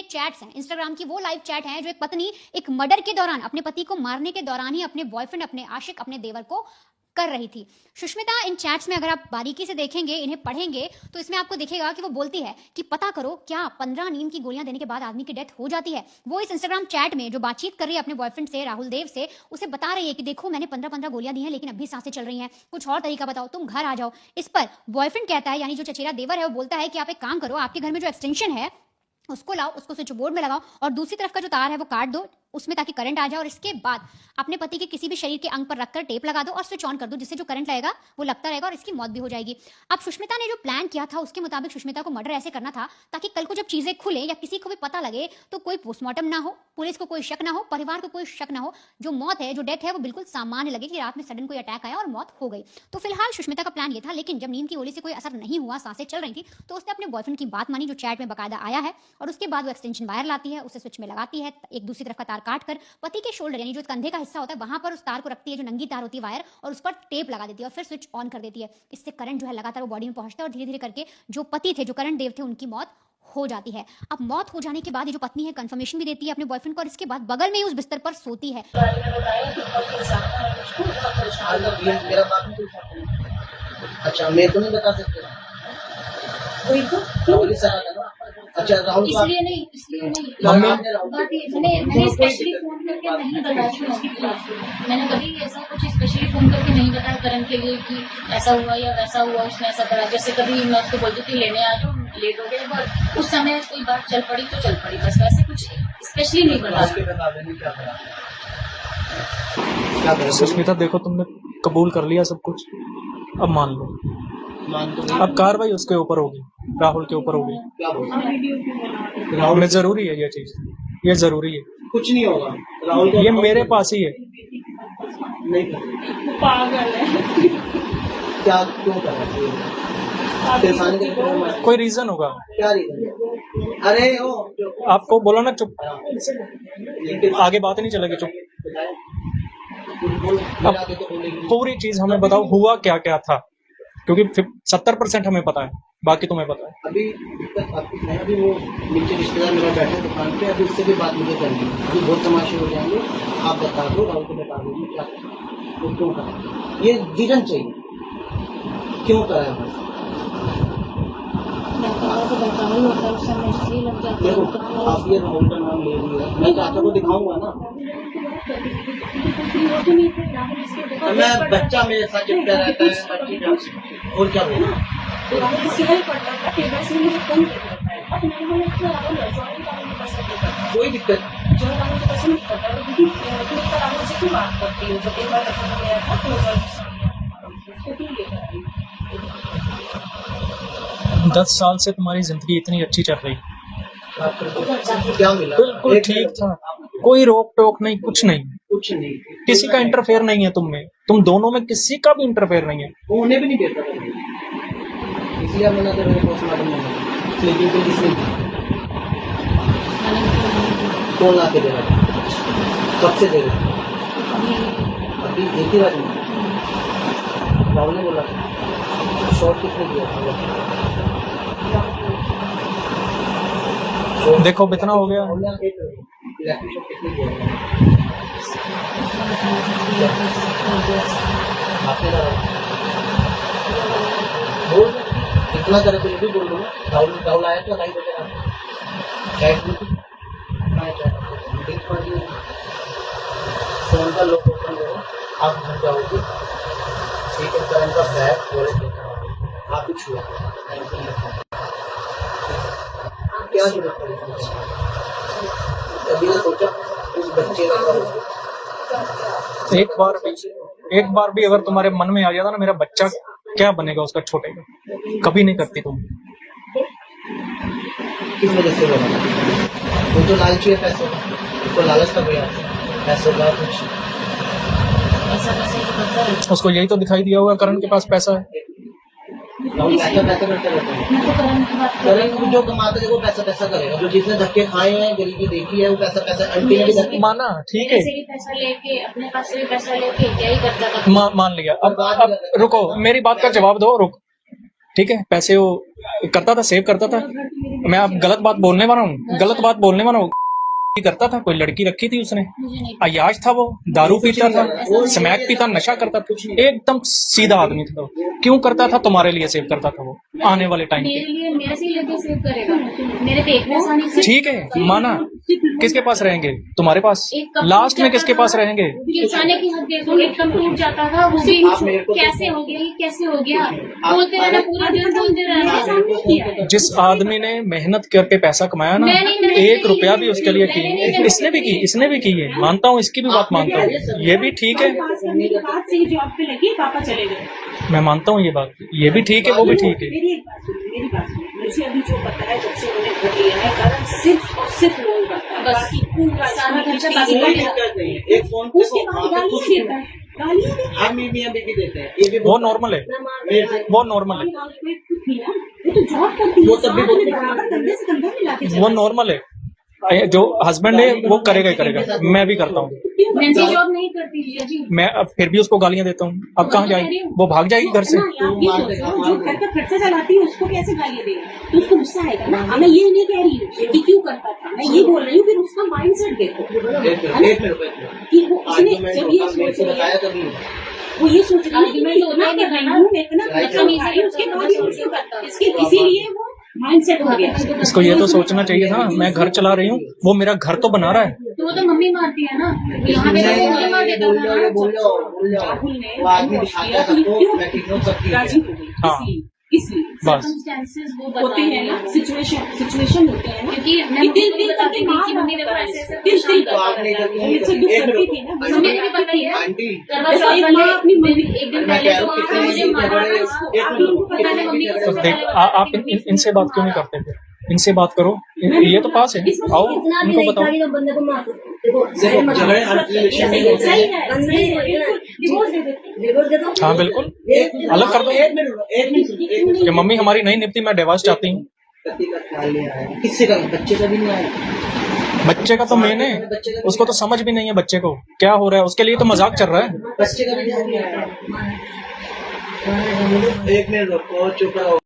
Chats हैं, Instagram की वो लाइव चैट हैं जो एक पत्नी एक मर्डर के दौरान, अपने पति को मारने के दौरान ही अपने बॉयफ्रेंड, अपने आशिक, अपने देवर को कर रही थी। सुष्मिता इन चैट्स में अगर आप बारीकी से देखेंगे, इन्हें पढ़ेंगे, तो इसमें आपको दिखेगा कि वो बोलती है कि पता करो क्या 15 नींद की गोलियां देने के बाद आदमी की डेथ हो जाती है। वो इस इंस्टाग्राम चैट में जो बातचीत कर रही है अपने बॉयफ्रेंड से, राहुल देव से, उसे बता रही है कि देखो मैंने 15-15 गोलियां दी हैं लेकिन अभी सांसें चल रही हैं, कुछ और तरीका बताओ, तुम घर आ जाओ। इस पर बॉयफ्रेंड कहता है, यानी जो चचेरा देवर है, वो बोलता है कि आप एक काम करो, आपके घर में जो एक्सटेंशन है उसको लाओ, उसको स्विच बोर्ड में लगाओ और दूसरी तरफ का जो तार है वो काट दो उसमें, ताकि करंट आ जाए, और इसके बाद अपने पति के किसी भी शरीर के अंग पर रखकर टेप लगा दो और स्विच ऑन कर दो, जिससे जो करंट लगेगा वो लगता रहेगा और इसकी मौत भी हो जाएगी। अब सुष्मिता ने जो प्लान किया था उसके मुताबिक सुष्मिता को मर्डर ऐसे करना था ताकि कल को जब चीजें खुले या किसी को भी पता लगे तो कोई पोस्टमार्टम ना हो, पुलिस को कोई शक ना हो, परिवार को कोई शक ना हो, जो मौत है, जो डेथ है, वो बिल्कुल सामान्य लगे कि रात में सडन कोई अटैक आया और मौत हो गई। तो फिलहाल सुष्मिता का प्लान ये था, लेकिन जब नींद की गोली से कोई असर नहीं हुआ, सांसें चल रही थी, तो उसने अपने बॉयफ्रेंड की बात मानी जो चैट में बकायदा आया है, और उसके बाद वो एक्सटेंशन वायर लाती है, उसे स्विच में लगाती है, एक दूसरी तरफ का तार काट कर पति के शोल्डर यानी जो कंधे का हिस्सा होता है वहां पर उस तार को रखती है, जो नंगी तार होती है वायर, और उस पर टेप लगा देती है और फिर स्विच ऑन कर देती है। इससे करंट जो है लगातार वो बॉडी में पहुंचता है और धीरे धीरे करके जो पति थे, जो करंट देव थे, उनकी मौत हो जाती है। अब मौत हो जाने के बाद ये जो पत्नी है कंफर्मेशन भी देती है अपने बॉयफ्रेंड को, और इसके बाद बगल में ही उस बिस्तर पर सोती है। अच्छा मैं तो नहीं बता सकते। अच्छा राहुल इसलिए नहीं मैंने स्पेशली फोन करके नहीं बताया। मैंने कभी ऐसा कुछ स्पेशली फोन करके नहीं बताया करण के लिए कि ऐसा हुआ या वैसा हुआ, उसने ऐसा करा। जैसे कभी मैं उसको बोलती थी लेने आ जाओ, लेट हो गया, पर उस समय कोई बात चल पड़ी तो चल पड़ी, बस वैसे कुछ स्पेशली नहीं बताया। सुष्मिता देखो, तुमने कबूल कर लिया सब कुछ, अब मान लो, अब कार्रवाई उसके ऊपर होगी, राहुल के ऊपर होगी। राहुल में जरूरी है ये चीज, ये जरूरी है। कुछ नहीं होगा राहुल को, ये मेरे पास ही है। नहीं पागल है क्या, क्यों कर रहा है? कोई रीजन होगा, क्या रीजन? अरे ओ आपको बोला ना चुप, आगे बात नहीं चलेगी, चुप। अब पूरी चीज हमें बताओ, हुआ क्या क्या था, क्योंकि 70% हमें पता है, बाकी तुम्हें पता है। अभी दिक्कत आपकी है, अभी वो नीचे रिश्तेदार मेरा बैठे दुकान पे, अभी उससे भी बात मुझे करनी है, अभी बहुत तमाशे हो जाएंगे। आप बता दो, राहुल को बता दो क्या तो क्यों करा, ये रीजन चाहिए क्यों करा है। देखो आप ये राहुल का नाम ले रही है, मैं चाचा को दिखाऊंगा ना, मैं बच्चा मेरे साथ चिपका रहता है और क्या बोलूं। कोई दिक्कत 10 साल से तुम्हारी जिंदगी इतनी अच्छी चल रही, क्या मिला? बिल्कुल ठीक था, कोई रोक टोक नहीं, कुछ नहीं, कुछ नहीं, किसी का इंटरफेयर नहीं है तुम में, तुम दोनों में किसी का भी इंटरफेयर नहीं है। वो उन्हें भी नहीं देता था, इसलिए मैंने तो मेरे पोस्टमार्टम में स्लीपिंग पिल किसने कौन ला के दे रहा, कब से दे रहे? अभी एक ही बार राहुल ने बोला शॉर्ट किसने दिया था? देखो इतना हो गया, इतना करे तो ये भी बोल दूंगा। राहुल आया तो नहीं बोलेगा, फोन का लोग ओपन करो, आप घर जाओगे, ठीक है, करंट का बैग आप ही छुआ, क्या जरूरत है? कभी ना सोचा उस बच्चे का, एक बार भी अगर तुम्हारे मन में आ जाता ना मेरा बच्चा क्या बनेगा उसका छोटे का, कभी नहीं करती तुम। किस वजह से बना? वो तो लालची है, पैसे तो लालच का गया, पैसों का कुछ, उसको यही तो दिखाई दिया होगा करण के पास पैसा है। पैसा करते रहते हैं, करण जो कमाता है वो पैसा करेगा, जो जिसने धक्के खाए हैं, गरीबी देखी है, वो पैसा आंटी ने भी धक्के माना, ठीक है, पैसा लेके अपने पास से भी पैसा लेके क्या ही करता था। मान लिया। अब रुको, मेरी बात का जवाब दो, रुक, ठीक है, पैसे वो करता था, सेव करता था। मैं अब गलत बात बोलने वाला हूँ, गलत बात बोलने वाला हूँ। करता था, कोई लड़की रखी थी उसने, मुझे नहीं अयाश था वो, दारू पीता था, स्मैक पीता, नशा करता था, एकदम सीधा आदमी था। क्यों करता था? तुम्हारे लिए सेव करता था वो, आने वाले टाइम मेरे पे। लिए मेरे से ही लेके सेव करेगा, मेरे पे एक पैसा नहीं खर्च- ठीक है, माना, किसके पास रहेंगे? तुम्हारे पास। एक कप लास्ट में टूट किसके जाता पास था, रहेंगे? ये जाने की हद देखो, एक कप टूट जाता था, वो भी आप मेरे को- कैसे हो गया, ये कैसे हो गया, बोलते रहना, पूरा दिन बोलते रहना। जिस आदमी ने मेहनत करके पैसा कमाया ना, मैंने 1 रुपया भी उसके लिए की, इसने भी की, इसने भी की है, मानता हूँ, इसकी भी बात मानता हूँ, ये भी ठीक है, पास करने के बाद से ही जॉब पे लगी, पापा चले गए। मैं मानता हूँ ये बात, ये भी ठीक है, वो भी ठीक है। मेरी एक बात सुनिए, मेरी बात सुनिए, मुझे अभी जो पता है जब से उन्होंने घर लिया है, कारण सिर्फ और सिर्फ लोन का है। बस। बाकी पूरा सारा खर्चा इसकी बाकी कोई का दिक्कत नहीं है। एक फोन उसके बाद गालियाँ देता है, गालियाँ देता है। हम मियाँ बीवी देते हैं, ये भी वो नॉर्मल है, वो नॉर्मल है, थी ना, वो तो जॉब करती है, वो तब भी साथ बोलती में बराबर कंधे से कंधा मिला के वो नॉर्मल है। जो हस्बैंड है वो करेगा ही करेगा, मैं भी करता हूँ। नैन्सी जॉब नहीं करती है जी। मैं अब फिर भी उसको गालियां देता हूँ, अब कहाँ जाएगी? वो भाग जाएगी घर से। ना, आप ये सोचो, जो घर का खर्चा चलाती है उसको कैसे गालियाँ देगा, तो उसको गुस्सा आएगा ना। मैं ये नहीं कह रही हूँ कि क्यों करता था, मैं ये बोल रही हूँ, फिर उसका माइंड सेट देखो एक मिनट कि वो उसने जब ये सोच रही है, बताया तभी वो ये सोच रही है कि मैं Argument इतना होता ही कर रही नहीं हूँ, मैं इतना Right. खर्चा नहीं कर रही हूँ, उसके बाद ही उसको करता है। इसके इसीलिए वो माइंड सेट हो गया। इसको ये तो सोचना चाहिए था, मैं घर चला रही हूँ, वो मेरा घर तो बना रहा है। तो वो तो मम्मी मारती है ना, यहाँ पे तो वो मम्मी मार देता था ना। बोल जाओ राहुल ने वो आदमी दिखाता है सबको, मैं ठीक हूँ, सब ठीक राजी है। हो गई, हाँ। इसलिए बस Circumstances वो होते बता हैं ना, सिचुएशन होते हैं ना, क्योंकि मैं कि मम्मी दिल को दिल बताती करके थी मार कि मम्मी देखो ऐसे ऐसे दिल परेशान दिल तो आप नहीं करती करके मुझसे दुख एक करती थी मिनट, ना, मम्मी को भी पता ही है। आंटी करवा जैसे चौथ एक वाले माँ अपनी मम्मी एक दिन मैं पहले कह तो रहा हूँ आपने मुझे किसी मारा बड़े- था। एक आप लोगों को पता मैंने है मम्मी को तो सबसे देख, पहले आप इनसे बात क्यों नहीं करते फिर? इनसे बात करो, ये तो पास है, आओ उनको बताओ। झगड़े हर चीज में सही है, डिवोर्स दे देते। हाँ बिल्कुल, अलग कर दो। एक मिनट कि मम्मी हमारी नहीं निपटी, मैं डिवोर्स चाहती हूँ। पति का ख्याल नहीं आया, किससे का बच्चे का भी नहीं आया, बच्चे का तो मेन है, उसको तो समझ भी नहीं है बच्चे को क्या हो रहा है, उसके लिए तो मजाक चल रहा है। बच्चे का भी ध्यान नहीं आया। एक मिनट रुको, चुप रहो।